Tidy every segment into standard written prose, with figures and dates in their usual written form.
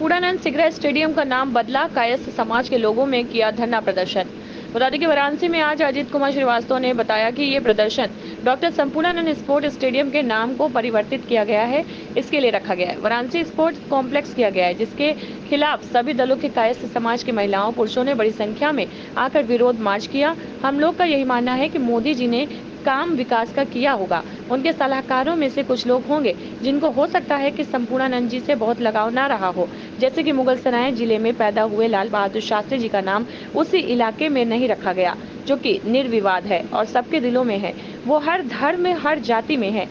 Sampurnanand Sigra stadium का नाम बदला, कायस्थ समाज के लोगों में किया धरना प्रदर्शन। बता दें कि वाराणसी में आज अजीत कुमार श्रीवास्तव ने बताया कि ये प्रदर्शन डॉक्टर संपूर्णानंद स्पोर्ट स्टेडियम के नाम को परिवर्तित किया गया है, इसके लिए रखा गया है। वाराणसी स्पोर्ट्स कॉम्प्लेक्स किया गया है, जिसके खिलाफ सभी दलों के कायस्थ समाज की महिलाओं पुरुषों ने बड़ी संख्या में आकर विरोध मार्च किया। हम लोग का यही मानना है कि मोदी जी ने काम विकास का किया होगा। उनके सलाहकारों में से कुछ लोग होंगे जिनको हो सकता है कि संपूर्णानंद जी से बहुत लगाव ना रहा हो, जैसे कि मुगलसराय जिले में पैदा हुए लाल बहादुर शास्त्री जी का नाम उसी इलाके में नहीं रखा गया, जो कि निर्विवाद है और सबके दिलों में है। वो हर धर्म में, हर जाति में है।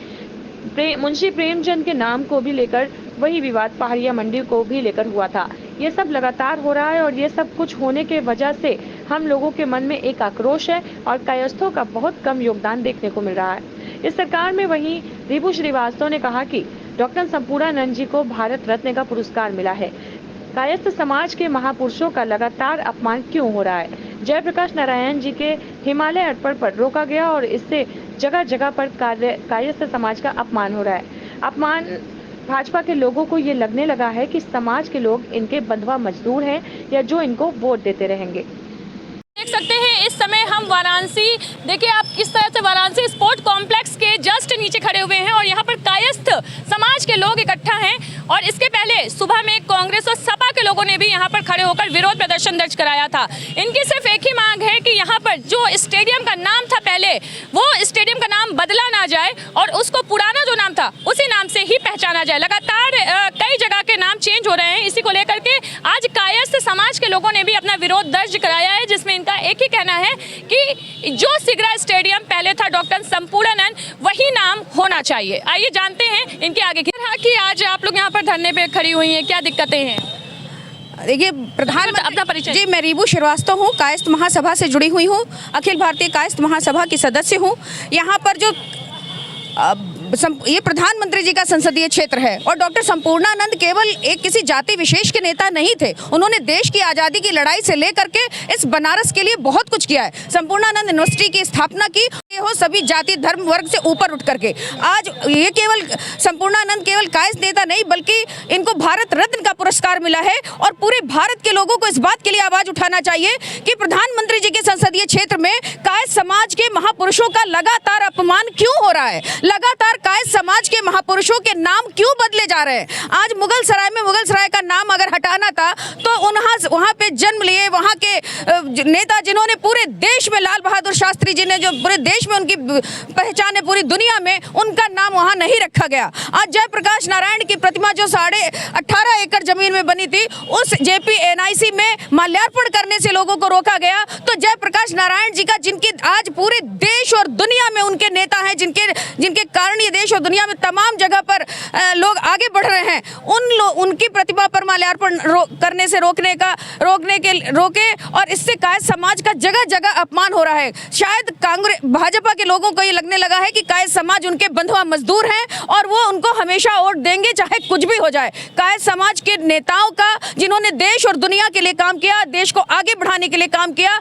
मुंशी प्रेमचंद के नाम को भी लेकर वही विवाद पहाड़िया मंडी को भी लेकर हुआ था। ये सब लगातार हो रहा है और ये सब कुछ होने के वजह से हम लोगों के मन में एक आक्रोश है और कायस्थों का बहुत कम योगदान देखने को मिल रहा है इस सरकार में। वहीं रिभु श्रीवास्तव ने कहा कि डॉक्टर संपूर्णानंद जी को भारत रत्न का पुरस्कार मिला है। कायस्थ समाज के महापुरुषों का लगातार अपमान क्यों हो रहा है? जयप्रकाश नारायण जी के हिमालय अर्पण पर रोका गया और इससे जगह जगह पर कायस्थ समाज का अपमान हो रहा है। अपमान भाजपा के लोगों को ये लगने लगा है कि समाज के लोग इनके बंधुआ मजदूर हैं या जो इनको वोट देते रहेंगे। देख सकते हैं इस समय हम वाराणसी, देखिए आप किस तरह से वाराणसी स्पोर्ट कॉम्प्लेक्स के जस्ट नीचे खड़े हुए हैं और यहाँ पर कायस्थ समाज के लोग इकट्ठा हैं। और इसके पहले सुबह में कांग्रेस और सपा के लोगों ने भी यहाँ पर खड़े होकर विरोध प्रदर्शन दर्ज कराया था। इनकी सिर्फ एक ही मांग है कि यहाँ पर जो स्टेडियम का नाम था पहले, वो स्टेडियम का नाम बदला ना जाए और उसको पुराना जो नाम था उसी नाम से ही पहचाना जाए। लगातार कई जगह के नाम चेंज हो रहे हैं, इसी को लेकर के आज कायस्थ समाज के लोगों ने भी अपना विरोध दर्ज कराया है, जिसमें इनका एक ही कहना है कि जो सिगरा स्टेडियम पहले था डॉक्टर संपूर्णानंद, वही नाम होना चाहिए। आइए जानते हैं इनके आगे कि आज आप लोग यहाँ पर धरने पे खड़ी हुई हैं, क्या दिक्कतें हैं? देखिए प्रधानमंत्री, अपना परिचय जी, मैं रिभु श्रीवास्तव हूँ, कायस्थ महासभा से जुड़ी हुई हूँ, अखिल भारतीय कायस्थ महासभा की सदस्य हूँ। यहाँ पर जो ये प्रधानमंत्री जी का संसदीय क्षेत्र है और डॉक्टर संपूर्णानंद केवल एक किसी जाति विशेष के नेता नहीं थे। उन्होंने देश की आज़ादी की लड़ाई से लेकर के इस बनारस के लिए बहुत कुछ किया है। संपूर्णानंद यूनिवर्सिटी की स्थापना की हो सभी जाति धर्म वर्ग से ऊपर उठ करके। आज ये केवल संपूर्णानंद केवल कायस्थ नेता नहीं, बल्कि इनको भारत रत्न का पुरस्कार मिला है। और पूरे भारत के लोगों को इस बात के लिए आवाज उठाना चाहिए कि प्रधानमंत्री जी के संसदीय क्षेत्र में कायस्थ समाज के महापुरुषों का लगातार अपमान क्यों हो रहा है, लगातार कायस्थ समाज के महापुरुषों के नाम क्यों बदले जा रहे हैं। आज मुगलसराय में मुगलसराय का नाम अगर हटाना था तो वहाँ पे जन्म लिए वहाँ के नेता जिन्होंने पूरे देश में, लाल बहादुर शास्त्री जी ने जो पूरे देश में उनकी पहचान है पूरी दुनिया में, उनका नाम वहाँ नहीं रखा गया। आज जयप्रकाश नारायण की प्रतिमा जो 18.5 एकड़ जमीन में बनी थी, उस JPNIC में माल्यार्पण करने से लोगों को रोका गया। तो जयप्रकाश नारायण जी का, जिनकी आज पूरे देश और दुनिया में उनके नेता हैं, जिनके कारण ये देश और दुनिया में तमाम जगह पर लोग आगे बढ़ रहे हैं, उनकी प्रतिभा पर माल्यार्पण करने से रोके और इससे कायस्थ समाज का जगह जगह अपमान हो रहा है। शायद कांग्रेस भाजपा के लोगों को ये लगने लगा है कि कायस्थ समाज उनके बंधुआ मजदूर हैं और वो उनको हमेशा वोट देंगे चाहे कुछ भी हो जाए। कायस्थ समाज के नेताओं का, जिन्होंने देश और दुनिया के लिए काम किया, देश को आगे बढ़ाने के लिए काम किया,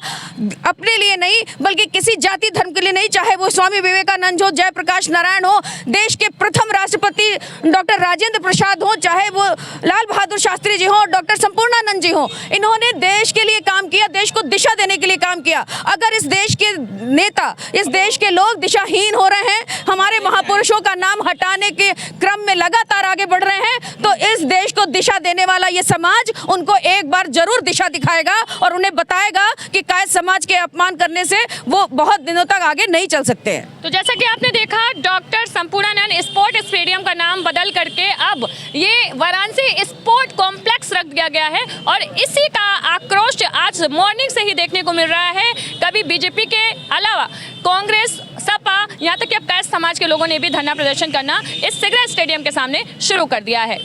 अपने लिए नहीं बल्कि किसी जाति धर्म के लिए नहीं, चाहे वो स्वामी विवेकानंद हो, जयप्रकाश नारायण हो, देश के प्रथम राष्ट्रपति डॉक्टर राजेंद्र प्रसाद हो, चाहे वो लाल बहादुर शास्त्री जी हो, डॉक्टर संपूर्णानंद जी हो, इन्होंने देश के लिए काम किया, देश को दिशा देने के लिए काम किया। अगर इस देश के नेता, इस देश के लोग दिशाहीन हो रहे हैं, हमारे महापुरुषों का नाम हटाने के क्रम में लगातार आगे बढ़ रहे हैं, तो इस देश को दिशा देने वाला ये समाज उनको एक बार जरूर दिशा दिखाएगा और उन्हें बताएगा कि कायस्थ समाज के अपमान करने से वो बहुत दिनों तक आगे नहीं चल सकते हैं। तो जैसा कि आपने देखा, डॉक्टर संपूर्णानंद स्पोर्ट स्टेडियम का नाम बदल करके अब ये वाराणसी स्पोर्ट कॉम्प्लेक्स रख दिया गया है और इसी का आक्रोश आज मॉर्निंग से ही देखने को मिल रहा है। कभी बीजेपी के अलावा कांग्रेस, सपा, यहाँ तक कि अब कायस्थ समाज के लोगों ने भी धरना प्रदर्शन करना इस सिगरा स्टेडियम के सामने शुरू कर दिया है।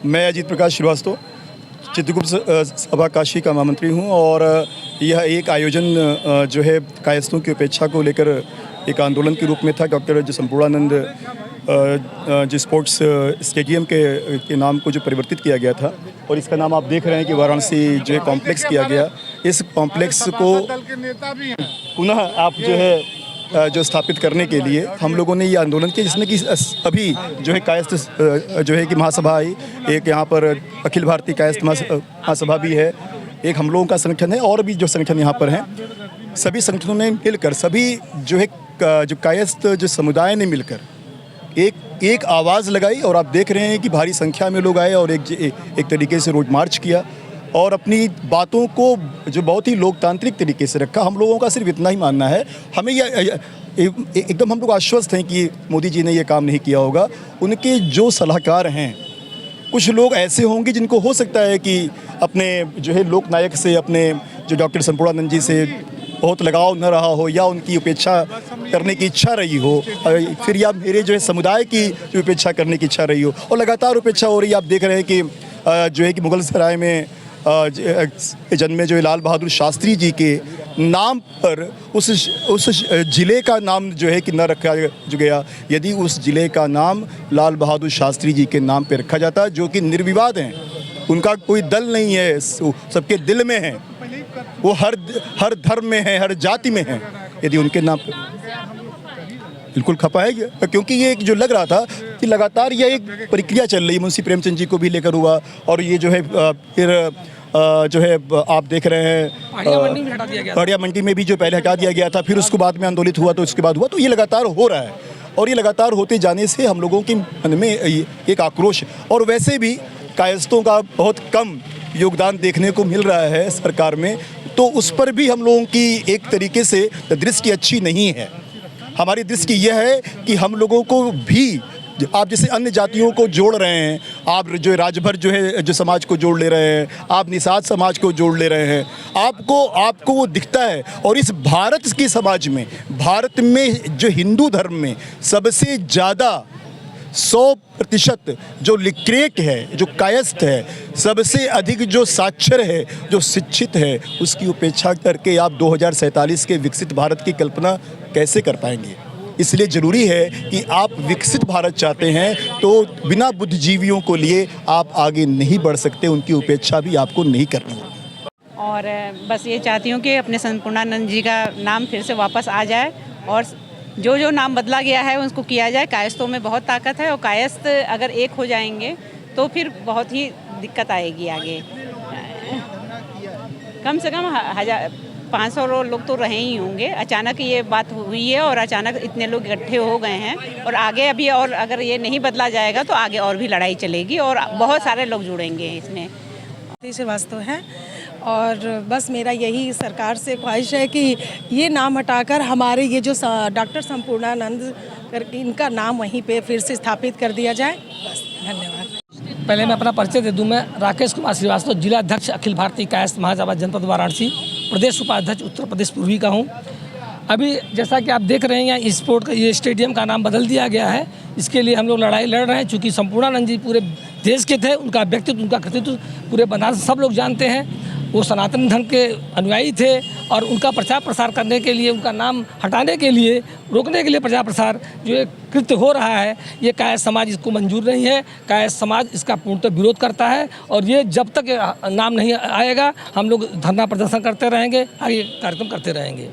मैं अजीत प्रकाश श्रीवास्तव, चित्रगुप्त सभा काशी का महामंत्री हूँ और यह एक आयोजन जो है कायस्थों की उपेक्षा को लेकर एक आंदोलन के रूप में था। डॉक्टर जो संपूर्णानंद जो स्पोर्ट्स स्टेडियम के नाम को जो परिवर्तित किया गया था और इसका नाम आप देख रहे हैं कि वाराणसी जो है कॉम्प्लेक्स किया गया। इस कॉम्प्लेक्स को पुनः आप जो है जो स्थापित करने के लिए हम लोगों ने ये आंदोलन किया, जिसमें कि अभी जो है कायस्थ जो है कि महासभा आई, एक यहाँ पर अखिल भारतीय कायस्थ महासभा भी है, एक हम लोगों का संगठन है और भी जो संगठन यहाँ पर हैं, सभी संगठनों ने मिलकर, सभी जो है जो कायस्थ जो समुदाय ने मिलकर एक आवाज़ लगाई और आप देख रहे हैं कि भारी संख्या में लोग आए और एक तरीके से रोड मार्च किया और अपनी बातों को जो बहुत ही लोकतांत्रिक तरीके से रखा। हम लोगों का सिर्फ इतना ही मानना है, हमें एकदम हम लोग आश्वस्त हैं कि मोदी जी ने ये काम नहीं किया होगा। उनके जो सलाहकार हैं, कुछ लोग ऐसे होंगे जिनको हो सकता है कि अपने जो है लोकनायक से, अपने जो डॉक्टर संपूर्णानंद जी से बहुत लगाव न रहा हो या उनकी उपेक्षा करने की इच्छा रही हो, फिर या मेरे जो है समुदाय की जो उपेक्षा करने की इच्छा रही हो, और लगातार उपेक्षा हो रही है। आप देख रहे हैं कि जो है कि मुगल सराय में जन्मे जो लाल बहादुर शास्त्री जी के नाम पर उस ज़िले का नाम जो है कि न रखा जो गया। यदि उस ज़िले का नाम लाल बहादुर शास्त्री जी के नाम पर रखा जाता, जो कि निर्विवाद हैं, उनका कोई दल नहीं है, सबके दिल में है, वो हर धर्म में है, हर जाति में है, यदि उनके नाम पर बिल्कुल खपाएगा। क्योंकि ये जो लग रहा था कि लगातार ये एक प्रक्रिया चल रही, मुंशी प्रेमचंद जी को भी लेकर हुआ, और ये जो है फिर जो है आप देख रहे हैं पाड़िया मंडी में भी जो पहले हटा दिया गया था, फिर उसको बाद में आंदोलित हुआ, तो उसके बाद हुआ, तो ये लगातार हो रहा है। और ये लगातार होते जाने से हम लोगों के मन में एक आक्रोश, और वैसे भी कायस्थों का बहुत कम योगदान देखने को मिल रहा है सरकार में, तो उस पर भी हम लोगों की एक तरीके से दृष्टि अच्छी नहीं है। हमारी दृष्टि यह है कि हम लोगों को भी, आप जैसे अन्य जातियों को जोड़ रहे हैं, आप जो राजभर जो है जो समाज को जोड़ ले रहे हैं, आप निषाद समाज को जोड़ ले रहे हैं, आपको वो दिखता है। और इस भारत के समाज में, भारत में जो हिंदू धर्म में सबसे ज़्यादा 100% जो लिटरेट है, जो कायस्थ है, सबसे अधिक जो साक्षर है, जो शिक्षित है, उसकी उपेक्षा करके आप 2047 के विकसित भारत की कल्पना कैसे कर पाएंगे? इसलिए ज़रूरी है कि आप विकसित भारत चाहते हैं तो बिना बुद्धिजीवियों को लिए आप आगे नहीं बढ़ सकते, उनकी उपेक्षा भी आपको नहीं करनी। और बस ये चाहती हूँ कि अपने संपूर्णानंद जी का नाम फिर से वापस आ जाए, और जो नाम बदला गया है उसको किया जाए। कायस्थों में बहुत ताकत है, और कायस्थ अगर एक हो जाएंगे तो फिर बहुत ही दिक्कत आएगी आगे। कम से कम 500 लोग तो रहे ही होंगे। अचानक ये बात हुई है और अचानक इतने लोग इकट्ठे हो गए हैं, और आगे अभी और अगर ये नहीं बदला जाएगा तो आगे और भी लड़ाई चलेगी और बहुत सारे लोग जुड़ेंगे इसमें। श्रीवास्तव है, और बस मेरा यही सरकार से ख्वाहिश है कि ये नाम हटाकर हमारे ये जो डॉक्टर संपूर्णानंद करके इनका नाम वहीं पे फिर से स्थापित कर दिया जाए। बस, धन्यवाद। पहले मैं अपना परिचय दे दूं। मैं राकेश कुमार श्रीवास्तव, जिला अध्यक्ष अखिल भारतीय कायस्थ महासभा जनपद वाराणसी, प्रदेश उपाध्यक्ष उत्तर प्रदेश पूर्वी का हूं। अभी जैसा कि आप देख रहे हैं, यहाँ स्पोर्ट का ये स्टेडियम का नाम बदल दिया गया है। इसके लिए हम लोग लड़ाई लड़ रहे हैं, चूँकि संपूर्णानंद जी पूरे देश के थे, उनका व्यक्तित्व, उनका कृतित्व पूरे बनारस सब लोग जानते हैं। वो सनातन धर्म के अनुयायी थे, और उनका प्रचार प्रसार करने के लिए, उनका नाम हटाने के लिए, रोकने के लिए प्रचार प्रसार जो एक कृत्य हो रहा है, ये कायस्थ समाज इसको मंजूर नहीं है। कायस्थ समाज इसका पूर्णतः विरोध करता है, और ये जब तक नाम नहीं आएगा हम लोग धरना प्रदर्शन करते रहेंगे, आगे कार्यक्रम करते रहेंगे।